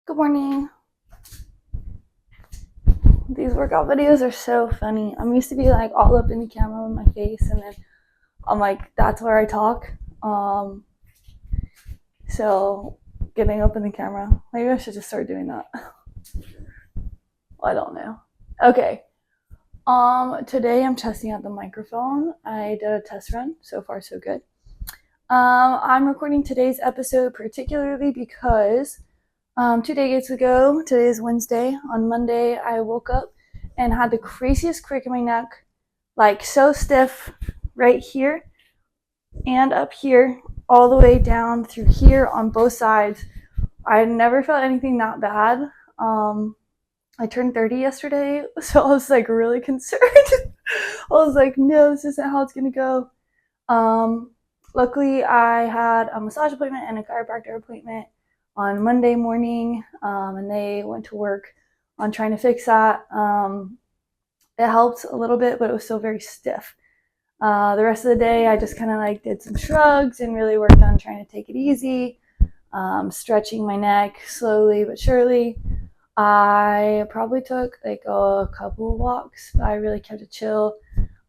Good morning. These workout videos are so funny. I'm used to be like all up in the camera with my face, and then I'm like, that's where I talk. So getting up in the camera, maybe I should just start doing that. I don't know. Okay. Today I'm testing out the microphone. I did a test run. So far, so good. I'm recording today's episode particularly because 2 days ago, today is Wednesday, on Monday, I woke up and had the craziest crick in my neck, like so stiff right here and up here, all the way down through here on both sides. I never felt anything that bad. I turned 30 yesterday, so I was like really concerned. I was like, no, this isn't how it's gonna go. Luckily, I had a massage appointment and a chiropractor appointment on Monday morning, and they went to work on trying to fix that. It helped a little bit, but it was still very stiff. The rest of the day, I just kind of like did some shrugs and really worked on trying to take it easy, stretching my neck slowly but surely. I probably took like a couple of walks, but I really kept it chill.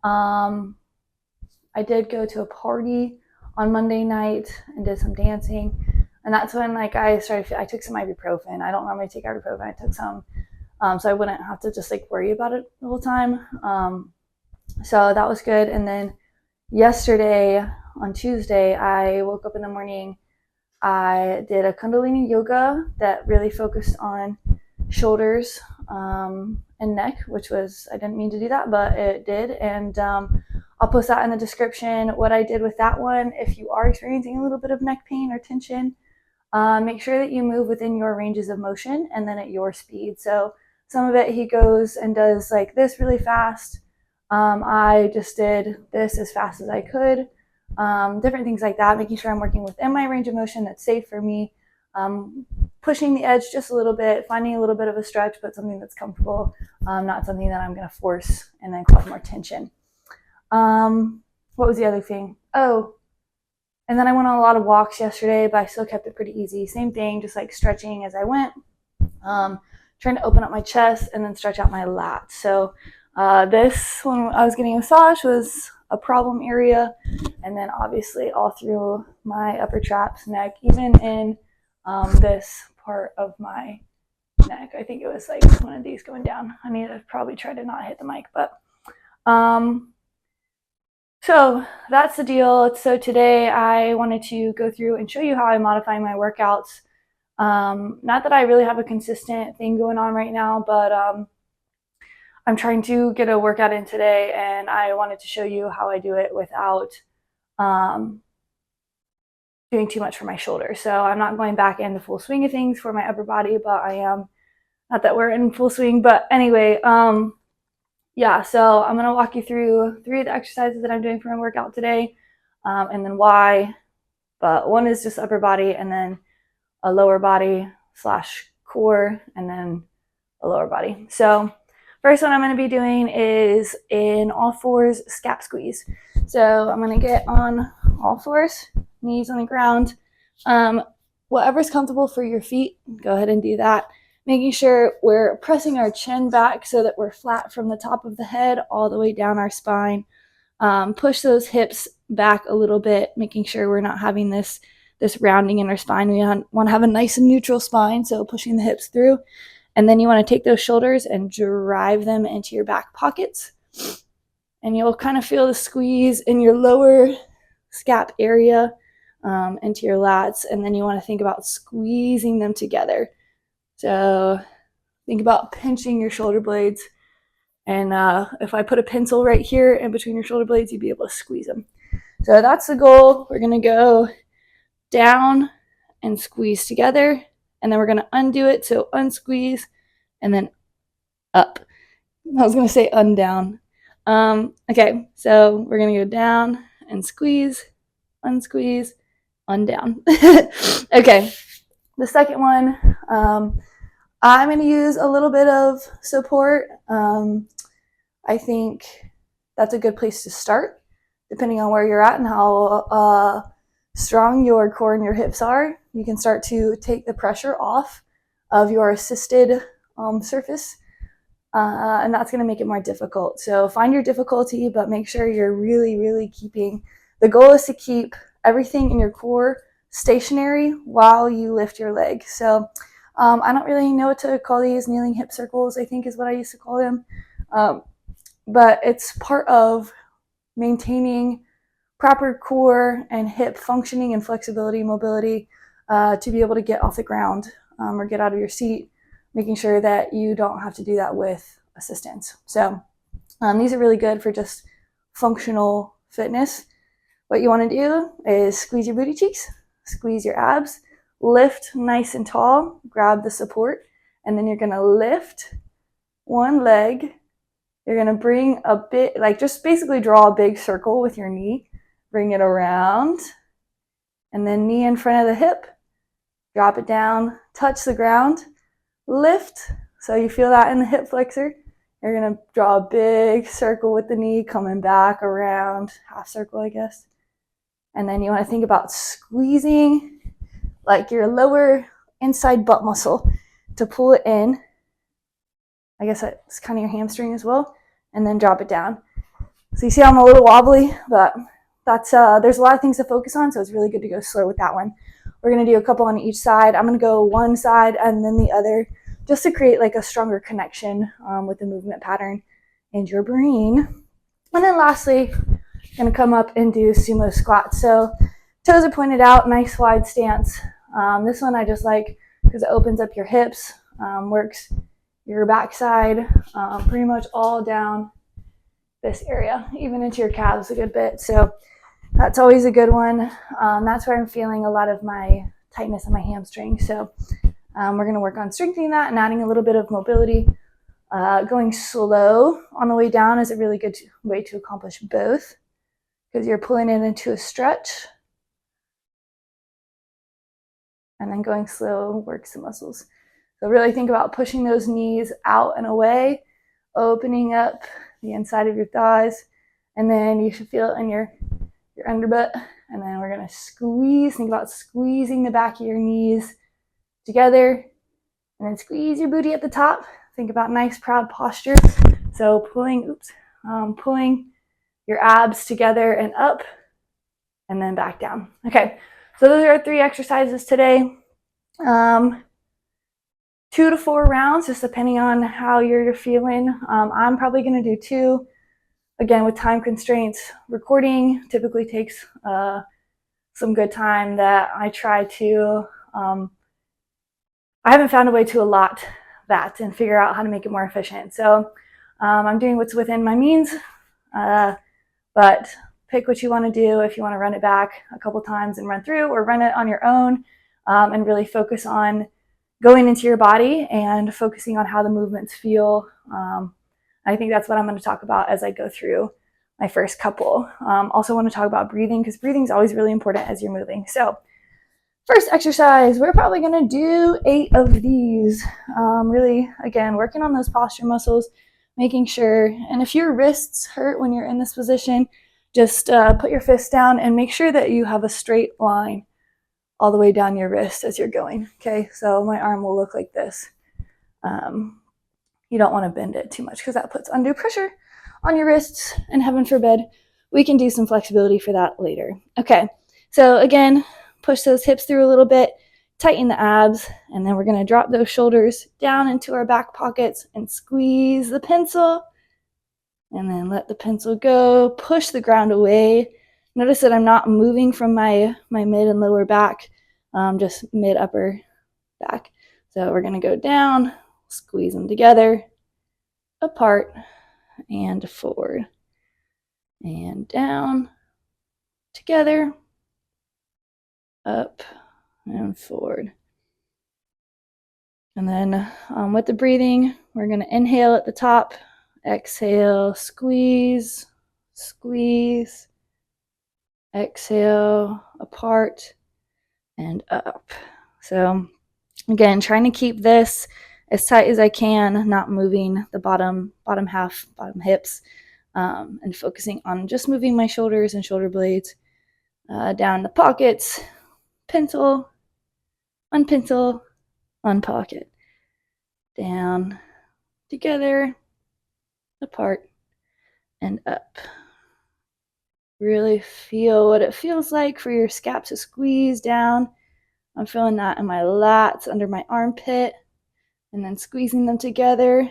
I did go to a party on Monday night and did some dancing, and that's when like I took some ibuprofen. I don't normally take ibuprofen. I took some, so I wouldn't have to just like worry about it the whole time. So that was good. And then yesterday on Tuesday, I woke up in the morning. I did a Kundalini yoga that really focused on shoulders and neck, which was, I didn't mean to do that, but it did. And I'll post that in the description, what I did with that one. If you are experiencing a little bit of neck pain or tension, make sure that you move within your ranges of motion and then at your speed. So some of it he goes and does like this really fast. I just did this as fast as I could. Different things like that, making sure I'm working within my range of motion that's safe for me. Pushing the edge just a little bit, finding a little bit of a stretch, but something that's comfortable, not something that I'm going to force and then cause more tension. What was the other thing? Oh, and then I went on a lot of walks yesterday, but I still kept it pretty easy. Same thing, just like stretching as I went, trying to open up my chest and then stretch out my lats. So this, when I was getting a massage, was a problem area, and then obviously all through my upper traps, neck, even in this part of my neck. I think it was like one of these going down. I need to probably try to not hit the mic, but so that's the deal. So today I wanted to go through and show you how I modify my workouts. Not that I really have a consistent thing going on right now, but I'm trying to get a workout in today, and I wanted to show you how I do it without doing too much for my shoulders. So I'm not going back into full swing of things for my upper body, but I am. Not that we're in full swing, but anyway, yeah, so I'm going to walk you through 3 of the exercises that I'm doing for my workout today, and then why. But one is just upper body, and then a lower body / core, and then a lower body. So first one I'm going to be doing is in all fours scap squeeze. So I'm going to get on all fours, knees on the ground. Whatever's comfortable for your feet, go ahead and do that. Making sure we're pressing our chin back so that we're flat from the top of the head all the way down our spine. Push those hips back a little bit, making sure we're not having this rounding in our spine. We want to have a nice and neutral spine, so pushing the hips through. And then you want to take those shoulders and drive them into your back pockets. And you'll kind of feel the squeeze in your lower scap area into your lats. And then you want to think about squeezing them together. So think about pinching your shoulder blades. And if I put a pencil right here in between your shoulder blades, you'd be able to squeeze them. So that's the goal. We're going to go down and squeeze together. And then we're going to undo it. So unsqueeze and then up. I was going to say undown. Okay, so we're going to go down and squeeze, unsqueeze, undown. Okay, the second one, I'm going to use a little bit of support. I think that's a good place to start, depending on where you're at and how strong your core and your hips are. You can start to take the pressure off of your assisted surface. And that's going to make it more difficult. So find your difficulty, but make sure you're really, really keeping, the goal is to keep everything in your core stationary while you lift your leg. So I don't really know what to call these, kneeling hip circles, I think is what I used to call them. But it's part of maintaining proper core and hip functioning and flexibility, mobility, to be able to get off the ground or get out of your seat, making sure that you don't have to do that with assistance. So these are really good for just functional fitness. What you want to do is squeeze your booty cheeks, squeeze your abs, lift nice and tall, grab the support, and then you're going to lift one leg. You're going to bring a bit, like just basically draw a big circle with your knee, bring it around, and then knee in front of the hip, drop it down, touch the ground, lift. So you feel that in the hip flexor. You're going to draw a big circle with the knee, coming back around, half circle, I guess. And then you want to think about squeezing like your lower inside butt muscle to pull it in. I guess that's kind of your hamstring as well. And then drop it down. So you see I'm a little wobbly, but that's there's a lot of things to focus on, so it's really good to go slow with that one. We're going to do a couple on each side. I'm going to go one side and then the other, just to create like a stronger connection with the movement pattern and your brain. And then lastly, I'm going to come up and do sumo squats. So toes are pointed out, nice wide stance. This one I just like because it opens up your hips, works your backside, pretty much all down this area, even into your calves a good bit. So that's always a good one. That's where I'm feeling a lot of my tightness in my hamstring. So we're going to work on strengthening that and adding a little bit of mobility. Going slow on the way down is a really good way to accomplish both, because you're pulling it into a stretch. And then going slow works the muscles. So really think about pushing those knees out and away, opening up the inside of your thighs, and then you should feel it in your underbutt. And then we're going to squeeze. Think about squeezing the back of your knees together, and then squeeze your booty at the top. Think about nice proud posture. So pulling your abs together and up, and then back down. Okay, so those are our 3 exercises today. 2 to 4 rounds, just depending on how you're feeling. I'm probably going to do 2. Again, with time constraints, recording typically takes some good time that I try to, I haven't found a way to allot that and figure out how to make it more efficient. So I'm doing what's within my means, but pick what you want to do. If you want to run it back a couple times and run through, or run it on your own and really focus on going into your body and focusing on how the movements feel. I think that's what I'm going to talk about as I go through my first couple. Also want to talk about breathing, because breathing is always really important as you're moving. So first exercise, we're probably going to do 8 of these. Really, again, working on those posture muscles, making sure, and if your wrists hurt when you're in this position, just put your fists down and make sure that you have a straight line all the way down your wrist as you're going. Okay, so my arm will look like this. You don't want to bend it too much because that puts undue pressure on your wrists, and heaven forbid, we can do some flexibility for that later. Okay, so again, push those hips through a little bit, tighten the abs, and then we're going to drop those shoulders down into our back pockets and squeeze the pencil, and then let the pencil go, push the ground away. Notice that I'm not moving from my mid and lower back, just mid upper back. So we're going to go down, squeeze them together, apart, and forward, and down, together, up, and forward. And then with the breathing, we're going to inhale at the top, exhale, squeeze, squeeze, exhale, apart, and up. So again, trying to keep this as tight as I can, not moving the bottom half, bottom hips, and focusing on just moving my shoulders and shoulder blades down the pockets, pencil, unpocket. down, together, apart, and up. Really feel what it feels like for your scap to squeeze down. I'm feeling that in my lats, under my armpit, and then squeezing them together.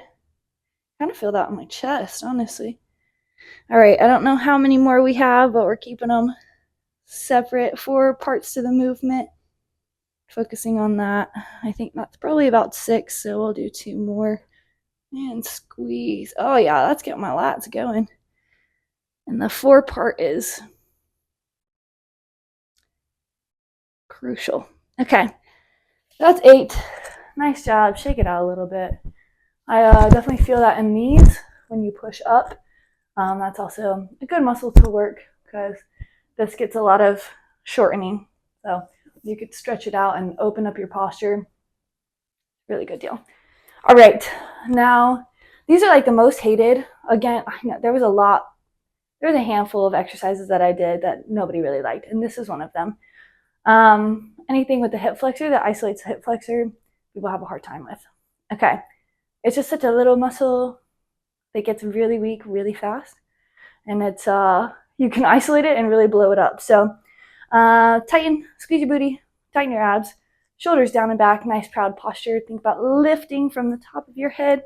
Kind of feel that on my chest, honestly. All right, I don't know how many more we have, but we're keeping them separate, 4 parts to the movement. Focusing on that. I think that's probably about 6, so we'll do 2 more. And squeeze. Oh yeah, that's getting my lats going. And the 4 part is crucial. Okay, that's 8. Nice job. Shake it out a little bit. I definitely feel that in knees when you push up. That's also a good muscle to work because this gets a lot of shortening. So you could stretch it out and open up your posture. Really good deal. All right, now these are like the most hated. Again, I know there was a handful of exercises that I did that nobody really liked, and this is one of them. Anything with the hip flexor that isolates the hip flexor, people have a hard time with. Okay, it's just such a little muscle that gets really weak really fast, and it's you can isolate it and really blow it up. So tighten, squeeze your booty, tighten your abs, shoulders down and back, nice proud posture. Think about lifting from the top of your head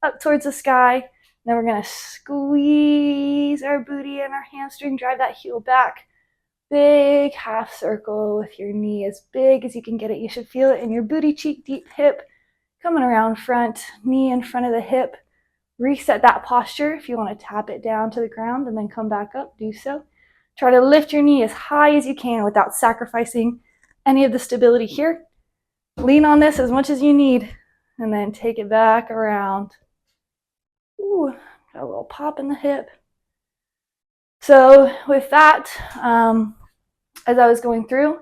up towards the sky. Then we're gonna squeeze our booty and our hamstring, drive that heel back. Big half circle with your knee as big as you can get it. You should feel it in your booty cheek, deep hip, coming around front, knee in front of the hip. Reset that posture. If you want to tap it down to the ground and then come back up, do so. Try to lift your knee as high as you can without sacrificing any of the stability here. Lean on this as much as you need, and then take it back around. Ooh, got a little pop in the hip. So with that, as I was going through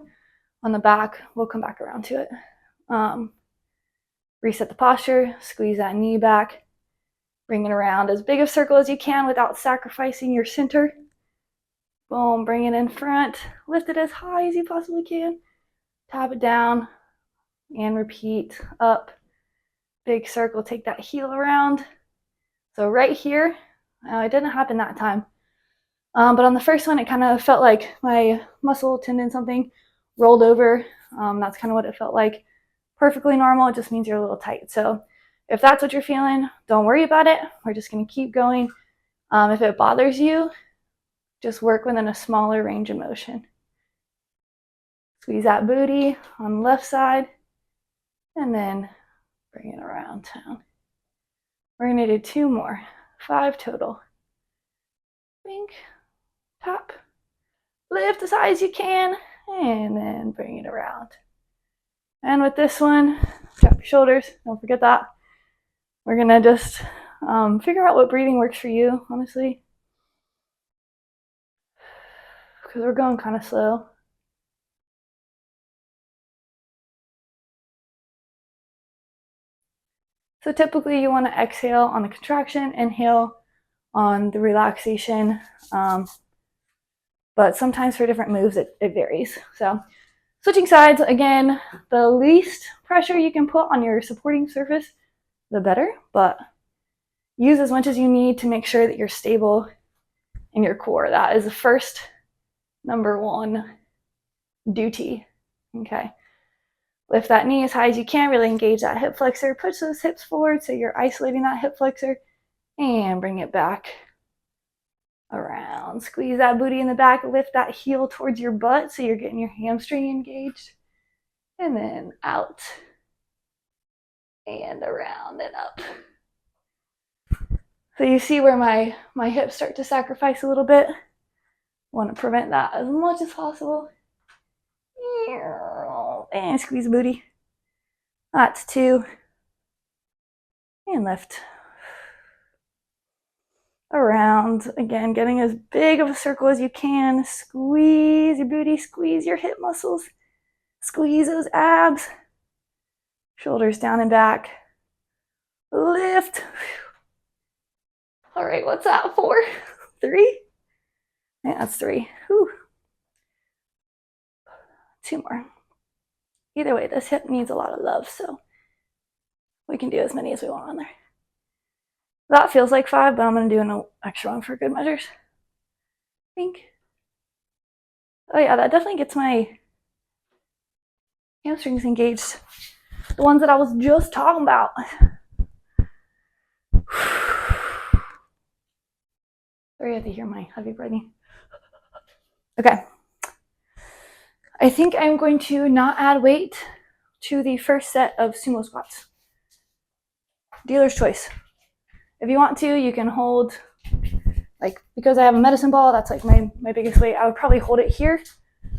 on the back, we'll come back around to it. Reset the posture, squeeze that knee back, bring it around as big a circle as you can without sacrificing your center. Boom, bring it in front, lift it as high as you possibly can, tap it down, and repeat up. Big circle, take that heel around. So right here, it didn't happen that time. But on the first one, it kind of felt like my muscle, tendon, something rolled over. That's kind of what it felt like. Perfectly normal, it just means you're a little tight. So if that's what you're feeling, don't worry about it. We're just gonna keep going. If it bothers you, just work within a smaller range of motion. Squeeze that booty on the left side, and then bring it around town. We're gonna do 2 more, 5 total. Bink, tap, lift as high as you can, and then bring it around. And with this one, drop your shoulders, don't forget that. We're gonna just figure out what breathing works for you, honestly, because we're going kind of slow. So typically you want to exhale on the contraction, inhale on the relaxation. But sometimes for different moves, it varies. So switching sides, again, the least pressure you can put on your supporting surface, the better, but use as much as you need to make sure that you're stable in your core. That is the first number 1 duty. Okay. Lift that knee as high as you can, really engage that hip flexor, push those hips forward so you're isolating that hip flexor, and bring it back around. Squeeze that booty in the back, lift that heel towards your butt so you're getting your hamstring engaged, and then out and around and up. So you see where my hips start to sacrifice a little bit. Want to prevent that as much as possible. And squeeze the booty. That's 2. And lift. Around. Again, getting as big of a circle as you can. Squeeze your booty, squeeze your hip muscles. Squeeze those abs. Shoulders down and back. Lift. All right, what's that, 4? 3? Yeah, that's 3. Whew. 2 more. Either way, this hip needs a lot of love, so We can do as many as we want on there. That feels like 5, but I'm going to do an extra one for good measures. I think. Oh yeah, that definitely gets my hamstrings engaged. The ones that I was just talking about. Sorry, you have to hear my heavy breathing. Okay. I think I'm going to not add weight to the first set of sumo squats. Dealer's choice. If you want to, you can hold, like, because I have a medicine ball, that's like my biggest weight, I would probably hold it here.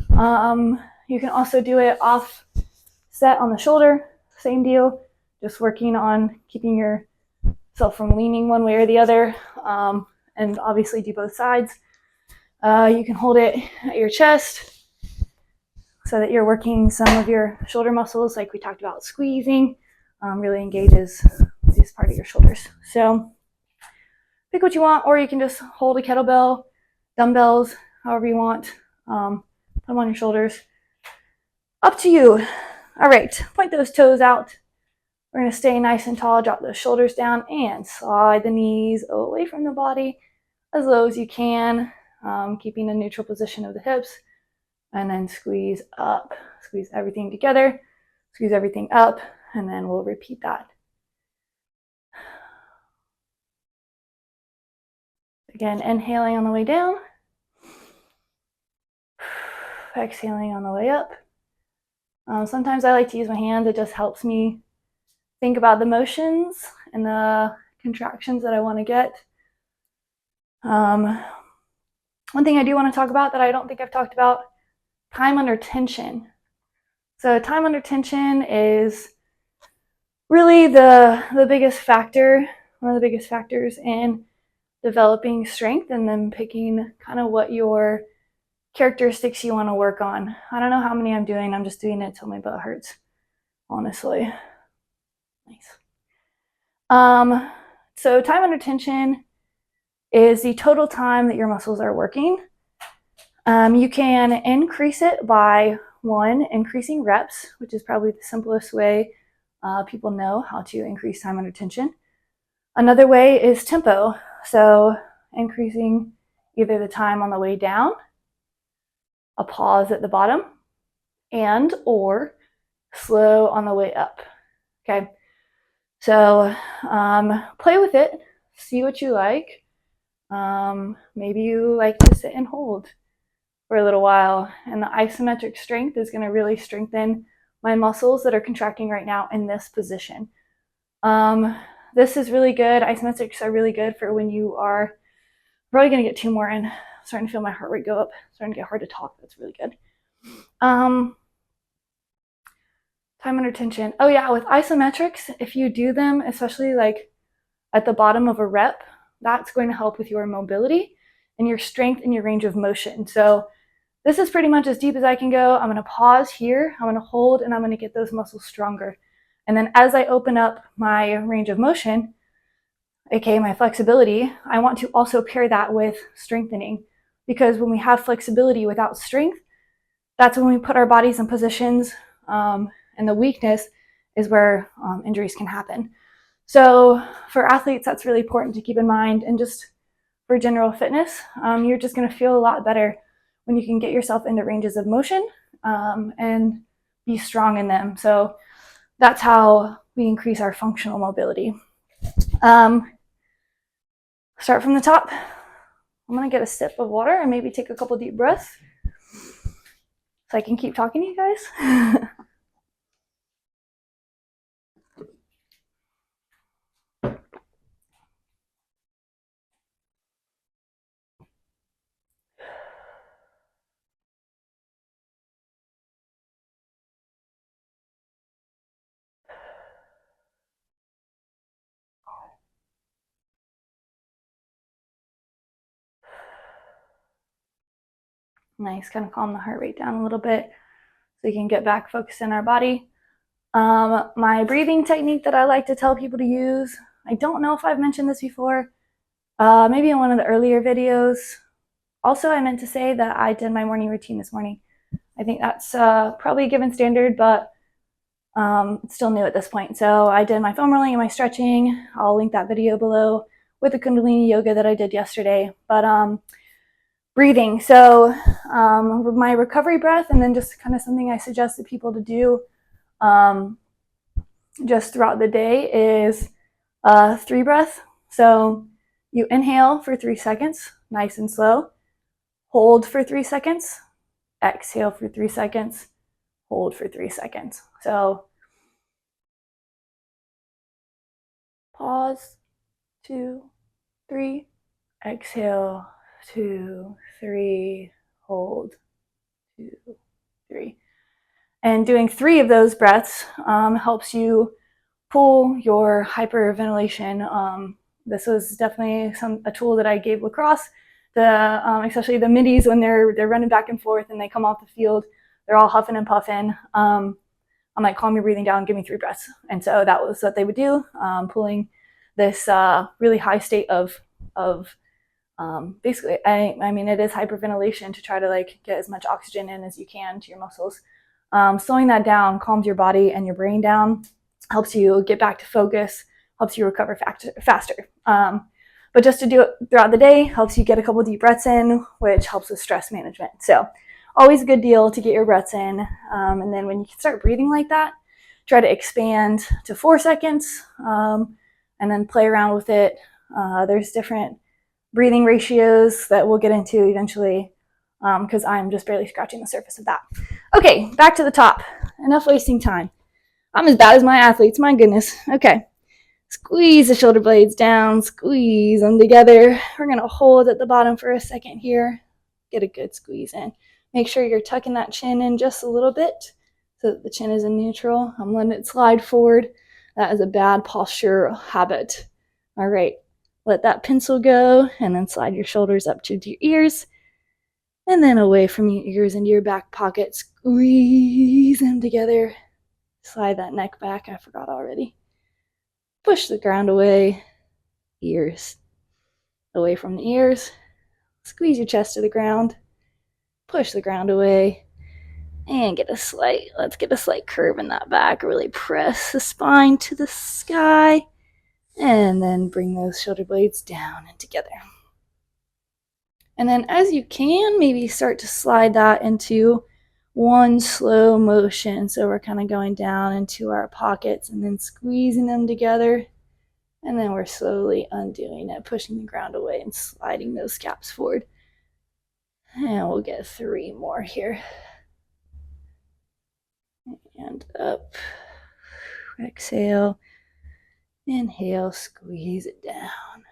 You can also do it off set on the shoulder, same deal, just working on keeping yourself from leaning one way or the other, and obviously do both sides. You can hold it at your chest so that you're working some of your shoulder muscles, like we talked about, squeezing, really engages this part of your shoulders. So pick what you want, or you can just hold a kettlebell, dumbbells, however you want. Put them on your shoulders. Up to you. All right, point those toes out. We're going to stay nice and tall, drop those shoulders down, and slide the knees away from the body as low as you can, keeping a neutral position of the hips, and then squeeze up. Squeeze everything together, squeeze everything up, and then we'll repeat that. Again, inhaling on the way down, exhaling on the way up. Sometimes I like to use my hands. It just helps me think about the motions and the contractions that I want to get. One thing I do want to talk about that I don't think I've talked about, time under tension. So time under tension is really the biggest factor, one of the biggest factors in developing strength and then picking kind of what your characteristics you want to work on. I don't know how many I'm doing. I'm just doing it till my butt hurts, honestly. Nice. So time under tension is the total time that your muscles are working. You can increase it by, one, increasing reps, which is probably the simplest way people know how to increase time under tension. Another way is tempo. So increasing either the time on the way down, a pause at the bottom, and or slow on the way up. Okay. So play with it, see what you like. Maybe you like to sit and hold for a little while, and the isometric strength is going to really strengthen my muscles that are contracting right now in this position. This is really good. Isometrics are really good for when you are probably going to get 2 more in. I'm starting to feel my heart rate go up. It's starting to get hard to talk. That's really good. Time under tension. Oh yeah, with isometrics, if you do them, especially like at the bottom of a rep, that's going to help with your mobility and your strength and your range of motion. So this is pretty much as deep as I can go. I'm going to pause here, I'm going to hold, and I'm going to get those muscles stronger. And then as I open up my range of motion, aka my flexibility, I want to also pair that with strengthening, because when we have flexibility without strength, that's when we put our bodies in positions, and the weakness is where injuries can happen. So for athletes, that's really important to keep in mind, and just for general fitness, you're just going to feel a lot better when you can get yourself into ranges of motion and be strong in them. So that's how we increase our functional mobility. Start from the top. I'm going to get a sip of water and maybe take a couple deep breaths so I can keep talking to you guys. Nice, kind of calm the heart rate down a little bit so we can get back focused in our body. My breathing technique that I like to tell people to use, I don't know if I've mentioned this before, maybe in one of the earlier videos. Also, I meant to say that I did my morning routine this morning. I think that's probably a given standard, but It's still new at this point. So I did my foam rolling and my stretching. I'll link that video below with the Kundalini yoga that I did yesterday. But breathing. So my recovery breath, and then just kind of something I suggest people to do just throughout the day is 3 breath. So you inhale for 3 seconds, nice and slow. Hold for 3 seconds. Exhale for 3 seconds. Hold for 3 seconds. So pause, 2, 3. Exhale, 2, 3. Hold, 2, 3. And doing 3 of those breaths helps you pull your hyperventilation. This was definitely a tool that I gave lacrosse, especially the middies when they're running back and forth and they come off the field, they're all huffing and puffing. I'm like, calm your breathing down, give me 3 breaths. And so that was what they would do, pulling this really high state of basically, I mean, it is hyperventilation to try to like get as much oxygen in as you can to your muscles. Slowing that down calms your body and your brain down, helps you get back to focus, helps you recover faster. But just to do it throughout the day helps you get a couple deep breaths in, which helps with stress management. So always a good deal to get your breaths in. And then when you start breathing like that, try to expand to 4 seconds and then play around with it. There's different breathing ratios that we'll get into eventually because I'm just barely scratching the surface of that. Okay, back to the top. Enough wasting time. I'm as bad as my athletes, my goodness. Okay, squeeze the shoulder blades down, squeeze them together. We're going to hold at the bottom for a second here. Get a good squeeze in. Make sure you're tucking that chin in just a little bit so that the chin is in neutral. I'm letting it slide forward. That is a bad posture habit. All right, let that pencil go and then slide your shoulders up to your ears and then away from your ears into your back pocket. Squeeze them together. Slide that neck back. I forgot already. Push the ground away. Ears. Away from the ears. Squeeze your chest to the ground. Push the ground away. And let's get a slight curve in that back. Really press the spine to the sky. And then bring those shoulder blades down and together. And then as you can, maybe start to slide that into one slow motion. So we're kind of going down into our pockets and then squeezing them together. And then we're slowly undoing it, pushing the ground away and sliding those scaps forward. And we'll get 3 more here. And up. Exhale. Inhale, squeeze it down.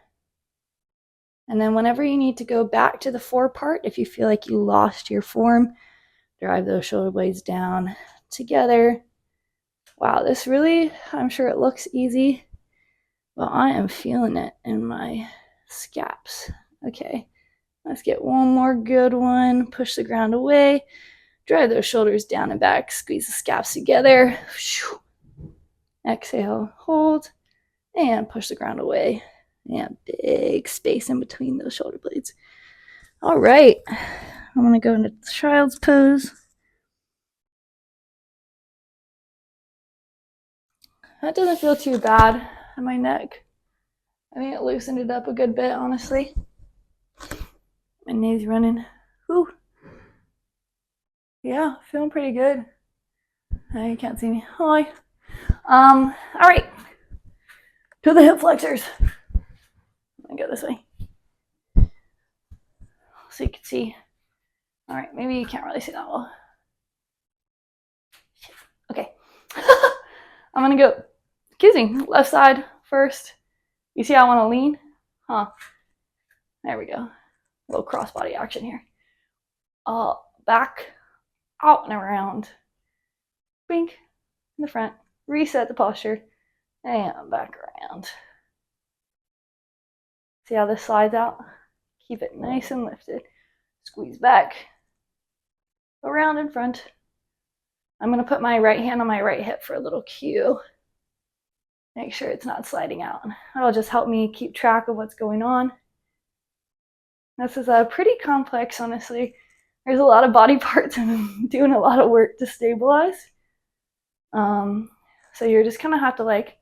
And then whenever you need to go back to the 4 part, if you feel like you lost your form, drive those shoulder blades down together. Wow, this really, I'm sure it looks easy, but I am feeling it in my scaps. Okay, let's get one more good one. Push the ground away. Drive those shoulders down and back. Squeeze the scaps together. Exhale, hold, and push the ground away. And big space in between those shoulder blades. All right, I'm going to go into child's pose. That doesn't feel too bad in my neck. I think it loosened it up a good bit, honestly. My knees running. Whew. Yeah, feeling pretty good. You can't see me. Hi. All right. To the hip flexors. I'm gonna go this way so you can see. All right, maybe you can't really see that well. Okay. I'm gonna go, left side first. You see how I want to lean? Huh. There we go. A little crossbody action here. Back, out and around. Bink in the front. Reset the posture. And back around. See how this slides out? Keep it nice and lifted. Squeeze back. Around in front. I'm going to put my right hand on my right hip for a little cue. Make sure it's not sliding out. That'll just help me keep track of what's going on. This is pretty complex, honestly. There's a lot of body parts and I'm doing a lot of work to stabilize. So you're just gonna have to like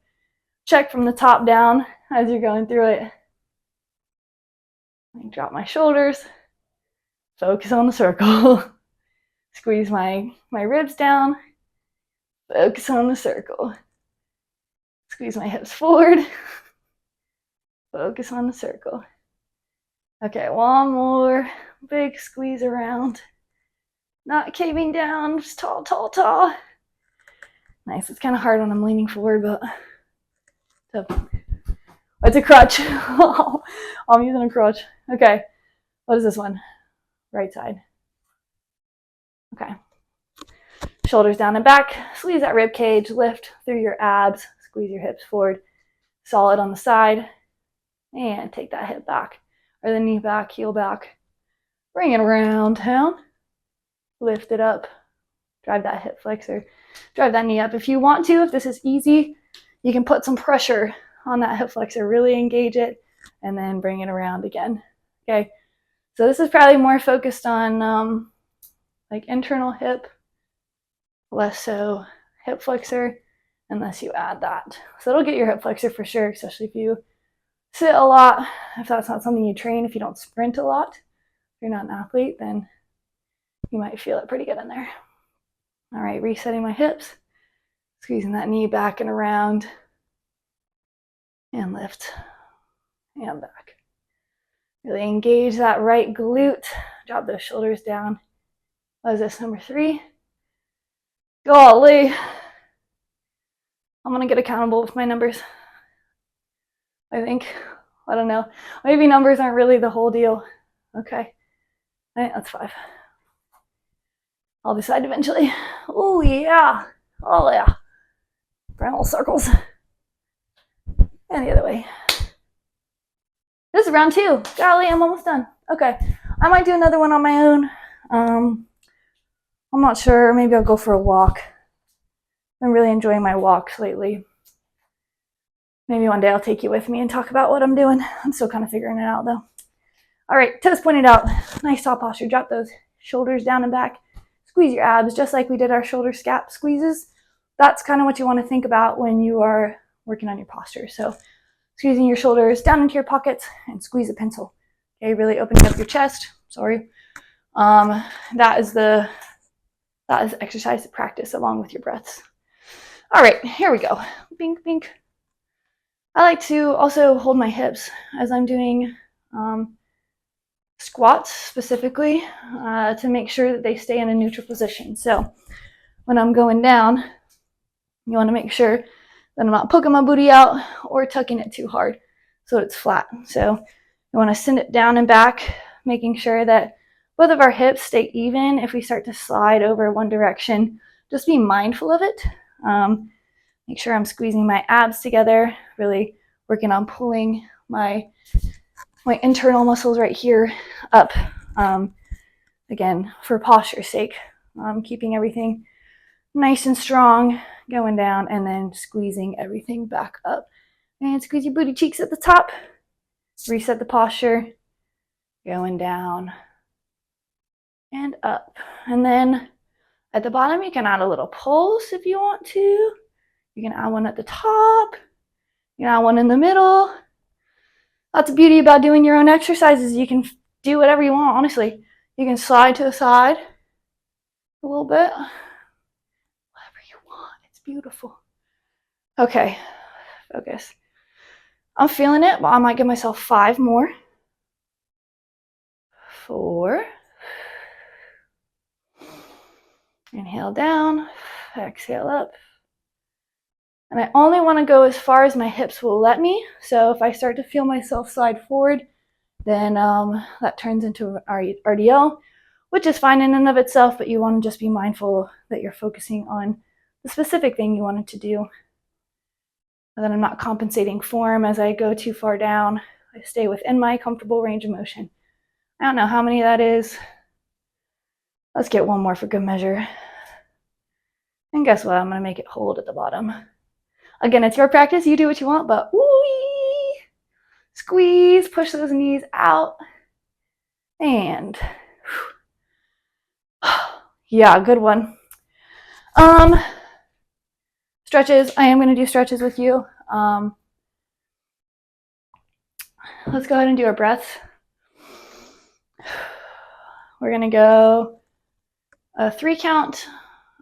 check from the top down as you're going through it. I drop my shoulders, focus on the circle. Squeeze my ribs down, focus on the circle. Squeeze my hips forward, focus on the circle. Okay, one more big squeeze around. Not caving down, just tall, tall, tall. Nice, it's kind of hard when I'm leaning forward, but it's a crutch. I'm using a crutch. Okay, what is this one? Right side. Okay. Shoulders down and back, squeeze that rib cage, lift through your abs, squeeze your hips forward, solid on the side, and take that hip back, or the knee back, heel back. Bring it around town, lift it up, drive that hip flexor, drive that knee up. If you want to, if this is easy, you can put some pressure on that hip flexor, really engage it, and then bring it around again. Okay, so this is probably more focused on like internal hip, less so hip flexor, unless you add that. So it'll get your hip flexor for sure, especially if you sit a lot, if that's not something you train, if you don't sprint a lot, if you're not an athlete, then you might feel it pretty good in there. All right, resetting my hips, squeezing that knee back and around, and lift, and back. Really engage that right glute, drop those shoulders down. What is this, number 3? Golly. I'm gonna get accountable with my numbers. I think, I don't know. Maybe numbers aren't really the whole deal. Okay, I think that's 5. I'll decide eventually. Oh yeah, oh yeah. Brown circles. And the other way. This is round 2. Golly, I'm almost done. Okay, I might do another one on my own. I'm not sure, maybe I'll go for a walk. I'm really enjoying my walks lately. Maybe one day I'll take you with me and talk about what I'm doing. I'm still kind of figuring it out though. All right, toes pointed out. Nice tall posture. Drop those shoulders down and back. Squeeze your abs just like we did our shoulder scap squeezes. That's kind of what you want to think about when you are working on your posture. So squeezing your shoulders down into your pockets and squeeze a pencil. Okay, really opening up your chest. Sorry. That is exercise to practice along with your breaths. All right, here we go. Bink, bink. I like to also hold my hips as I'm doing squats specifically to make sure that they stay in a neutral position. So when I'm going down, you want to make sure that I'm not poking my booty out or tucking it too hard so it's flat. So you want to send it down and back, making sure that both of our hips stay even. If we start to slide over one direction, just be mindful of it. Make sure I'm squeezing my abs together, really working on pulling my internal muscles right here up. Again, for posture's sake, keeping everything nice and strong, going down, and then squeezing everything back up. And squeeze your booty cheeks at the top. Reset the posture, going down and up. And then at the bottom, you can add a little pulse if you want to. You can add one at the top. You can add one in the middle. That's the beauty about doing your own exercises. You can do whatever you want, honestly. You can slide to the side a little bit. Whatever you want. It's beautiful. Okay, focus. I'm feeling it, but I might give myself 5 more. 4. Inhale down, exhale up. And I only want to go as far as my hips will let me. So if I start to feel myself slide forward, then that turns into RDL, which is fine in and of itself, but you want to just be mindful that you're focusing on the specific thing you wanted to do. And then I'm not compensating form as I go too far down. I stay within my comfortable range of motion. I don't know how many that is. Let's get one more for good measure. And guess what? I'm going to make it hold at the bottom. Again, it's your practice. You do what you want, but woo-wee. Squeeze, push those knees out. And yeah, good one. stretches. I am going to do stretches with you. Let's go ahead and do our breaths. We're going to go a 3 count,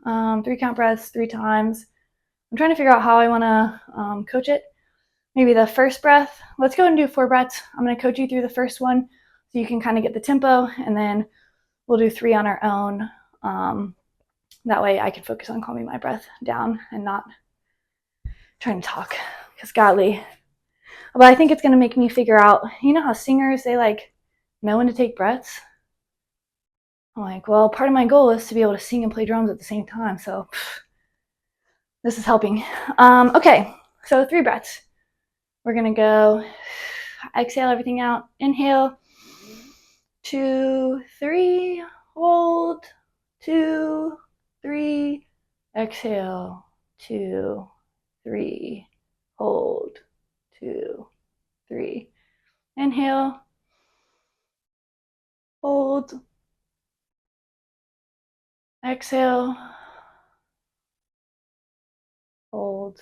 3 count breaths 3 times. I'm trying to figure out how I want to coach it. Maybe the first breath, let's go and do 4 breaths. I'm going to coach you through the first one so you can kind of get the tempo, and then we'll do 3 on our own. That way I can focus on calming my breath down and not trying to talk, because godly. But I think it's going to make me figure out, you know how singers, they like know when to take breaths? I'm like, well, part of my goal is to be able to sing and play drums at the same time. So this is helping. Okay, so 3 breaths. We're going to go exhale everything out. Inhale, 2, 3, hold, 2, 3, exhale, 2, 3, hold, 2, 3. Inhale, hold, exhale, hold,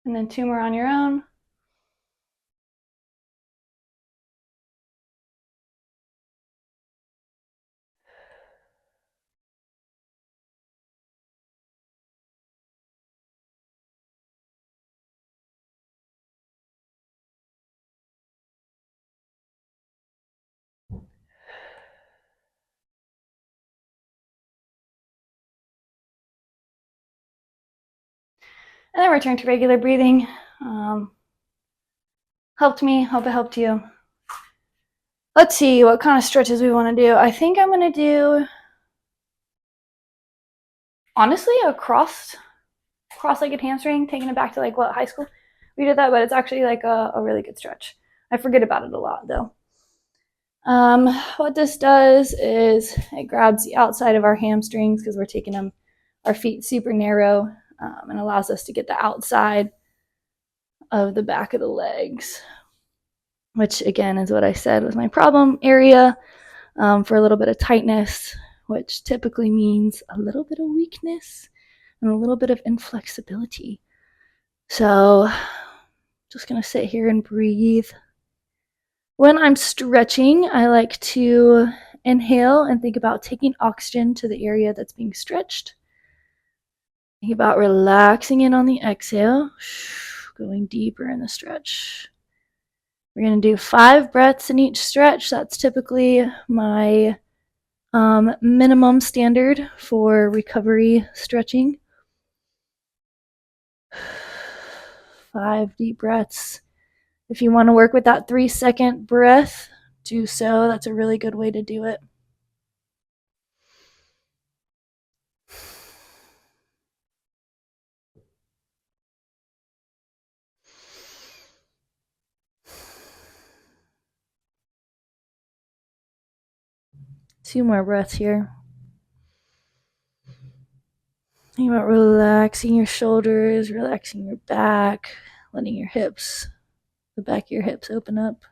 and then 2 more on your own. And then return to regular breathing. Helped me, hope it helped you. Let's see what kind of stretches we want to do. I think I'm going to do, honestly, a cross-legged hamstring, taking it back to like what, high school? We did that, but it's actually like a really good stretch. I forget about it a lot though. What this does is it grabs the outside of our hamstrings because we're taking them, our feet super narrow, and allows us to get the outside of the back of the legs, which again is what I said was my problem area, for a little bit of tightness, which typically means a little bit of weakness and a little bit of inflexibility. So just gonna sit here and breathe. When I'm stretching, I like to inhale and think about taking oxygen to the area that's being stretched. Think about relaxing it on the exhale, going deeper in the stretch. We're going to do 5 breaths in each stretch. That's typically my minimum standard for recovery stretching. 5 deep breaths. If you want to work with that 3-second breath, do so. That's a really good way to do it. Two more breaths here. Think about relaxing your shoulders, relaxing your back, letting your hips, the back of your hips open up.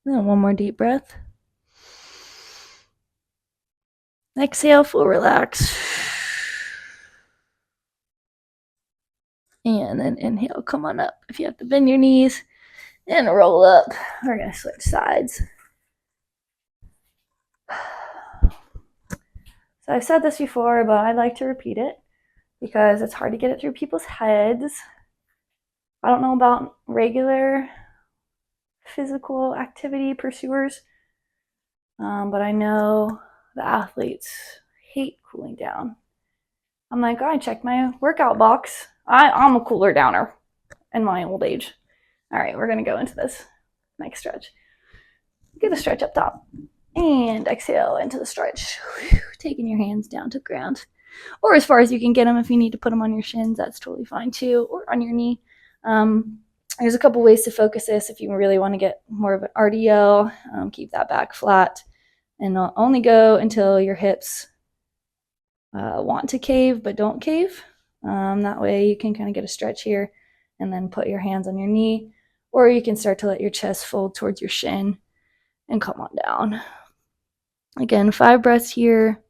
And then 1 more deep breath. Exhale, full relax. And then inhale, come on up. If you have to bend your knees and roll up. We're going to switch sides. So I've said this before, but I like to repeat it because it's hard to get it through people's heads. I don't know about regular physical activity pursuers, but I know the athletes hate cooling down. I'm like, oh, I checked my workout box. I'm a cooler downer in my old age. All right, we're going to go into this next stretch. Get the stretch up top. And exhale into the stretch. Taking your hands down to the ground. Or as far as you can get them. If you need to put them on your shins, that's totally fine too. Or on your knee. There's a couple ways to focus this. If you really want to get more of an RDL, keep that back flat. And only go until your hips want to cave but don't cave. That way you can kind of get a stretch here. And then put your hands on your knee. Or you can start to let your chest fold towards your shin. And come on down. Again, 5 breaths here.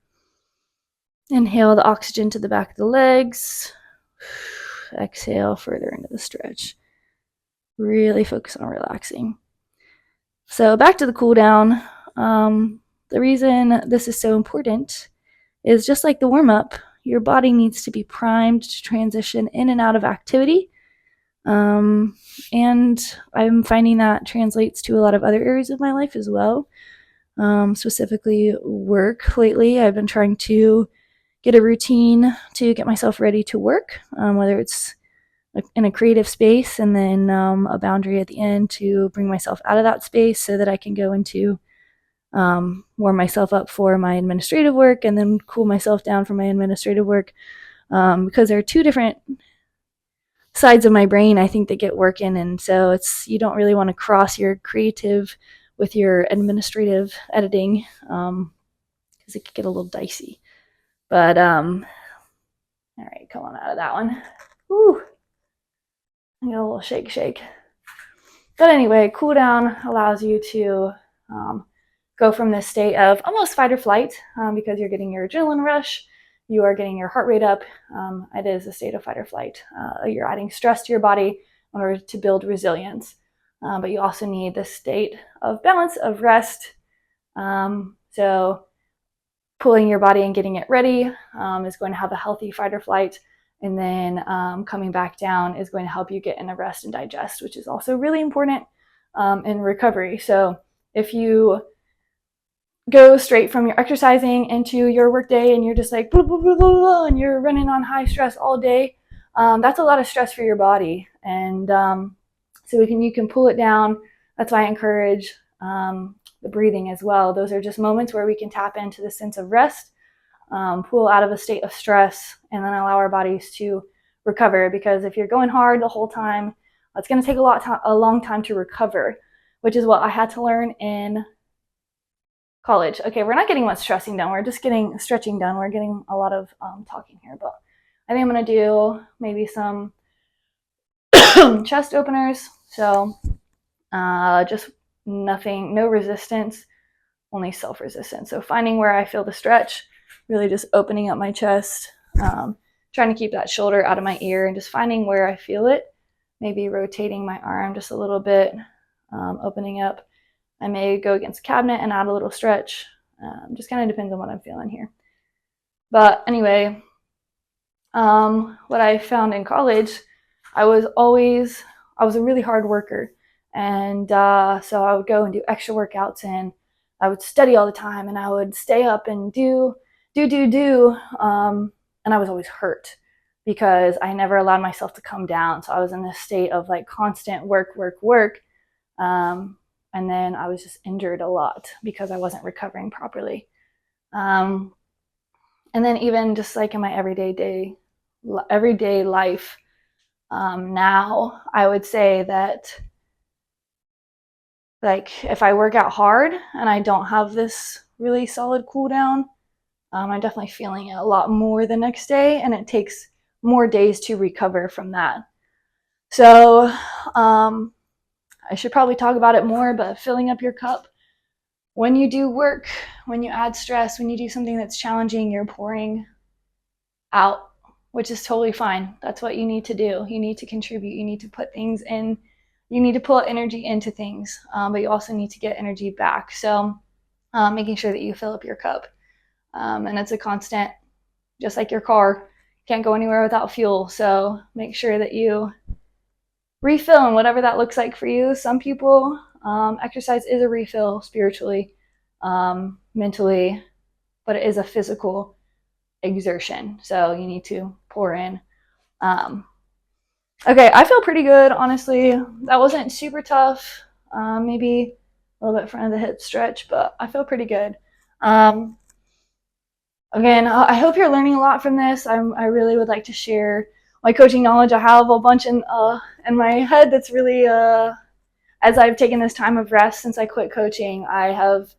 Inhale the oxygen to the back of the legs. Exhale further into the stretch. Really focus on relaxing. So back to the cool down. The reason this is so important is just like the warm-up, your body needs to be primed to transition in and out of activity. And I'm finding that translates to a lot of other areas of my life as well. Specifically work lately. I've been trying to get a routine to get myself ready to work, whether it's in a creative space and then a boundary at the end to bring myself out of that space so that I can go into warm myself up for my administrative work and then cool myself down for my administrative work, because there are two different sides of my brain, I think, that get working, and so you don't really want to cross your creative with your administrative editing, because it could get a little dicey. But all right, come on out of that one. Woo! I got a little shake. But anyway, cool down allows you to go from this state of almost fight or flight, because you're getting your adrenaline rush, you are getting your heart rate up. It is a state of fight or flight. You're adding stress to your body in order to build resilience. But you also need this state of balance, of rest. So pulling your body and getting it ready is going to have a healthy fight or flight. And then coming back down is going to help you get in a rest and digest, which is also really important in recovery. So if you go straight from your exercising into your work day and you're just like blah, blah, blah, blah, blah, and you're running on high stress all day, that's a lot of stress for your body. And so you can pull it down. That's why I encourage the breathing as well. Those are just moments where we can tap into the sense of rest, pull out of a state of stress, and then allow our bodies to recover. Because if you're going hard the whole time, it's going to take a long time to recover, which is what I had to learn in college. Okay, we're not getting much stressing done. We're just getting stretching done. We're getting a lot of talking here, but I think I'm going to do maybe some chest openers. So just nothing, no resistance, only self-resistance. So finding where I feel the stretch, really just opening up my chest, trying to keep that shoulder out of my ear and just finding where I feel it, maybe rotating my arm just a little bit, opening up. I may go against the cabinet and add a little stretch. Just kind of depends on what I'm feeling here. But anyway, what I found in college, I was a really hard worker. And so I would go and do extra workouts and I would study all the time and I would stay up and do. And I was always hurt because I never allowed myself to come down. So I was in this state of like constant work. And then I was just injured a lot because I wasn't recovering properly. And then even just like in my everyday life, now I would say that like if I work out hard and I don't have this really solid cool down, I'm definitely feeling it a lot more the next day, and it takes more days to recover from that. So I should probably talk about it more, but filling up your cup. When you do work, when you add stress, when you do something that's challenging, you're pouring out, which is totally fine. That's what you need to do. You need to contribute. You need to put things in. You need to pull energy into things, but you also need to get energy back. So making sure that you fill up your cup. And it's a constant, just like your car. Can't go anywhere without fuel. So make sure that you refill, and whatever that looks like for you. Some people, exercise is a refill spiritually, mentally, but it is a physical exertion. So you need to pour in. Okay, I feel pretty good, honestly. That wasn't super tough. Maybe a little bit front of the hip stretch, but I feel pretty good. Again, I hope you're learning a lot from this. I really would like to share my coaching knowledge. I have a bunch in my head that's really, as I've taken this time of rest since I quit coaching, I have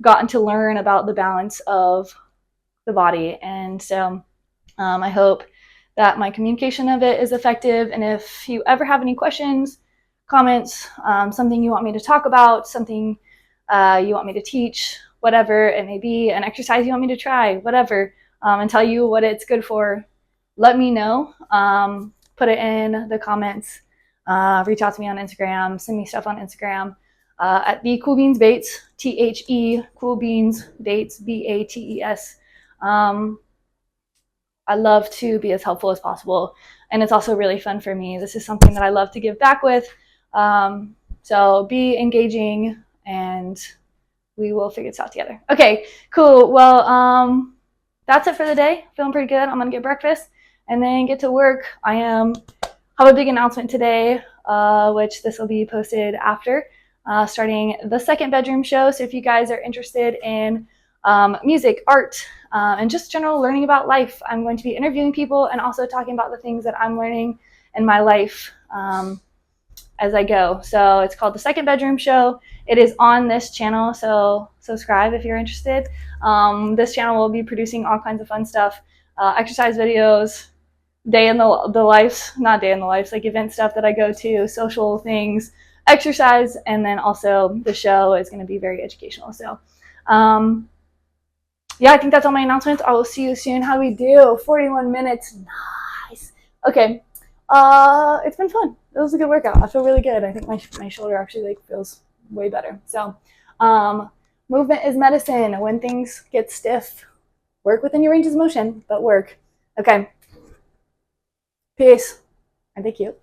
gotten to learn about the balance of the body. And so I hope that my communication of it is effective. And if you ever have any questions, comments, something you want me to talk about, something you want me to teach, whatever it may be, an exercise you want me to try, whatever, and tell you what it's good for, let me know. Put it in the comments. Reach out to me on Instagram. Send me stuff on Instagram at the Cool Beans Bates, THE Cool Beans Bates, BATES. I love to be as helpful as possible, and it's also really fun for me. This is something that I love to give back with. So be engaging, and we will figure this out together. Okay, cool. Well, that's it for the day. Feeling pretty good. I'm gonna get breakfast and then get to work. I have a big announcement today, which this will be posted after, starting the second bedroom show. So if you guys are interested in music, art, and just general learning about life, I'm going to be interviewing people and also talking about the things that I'm learning in my life as I go. So it's called the Second Bedroom Show. It is on this channel, so subscribe if you're interested. This channel will be producing all kinds of fun stuff, exercise videos, day in the lives, not day in the lives, like event stuff that I go to, social things, exercise, and then also the show is going to be very educational. So yeah, I think that's all my announcements. I will see you soon. How do we do? 41 minutes. Nice. Okay. It's been fun. It was a good workout. I feel really good. I think my shoulder actually like feels way better. So movement is medicine. When things get stiff, work within your ranges of motion, but work. Okay. Peace. And thank you.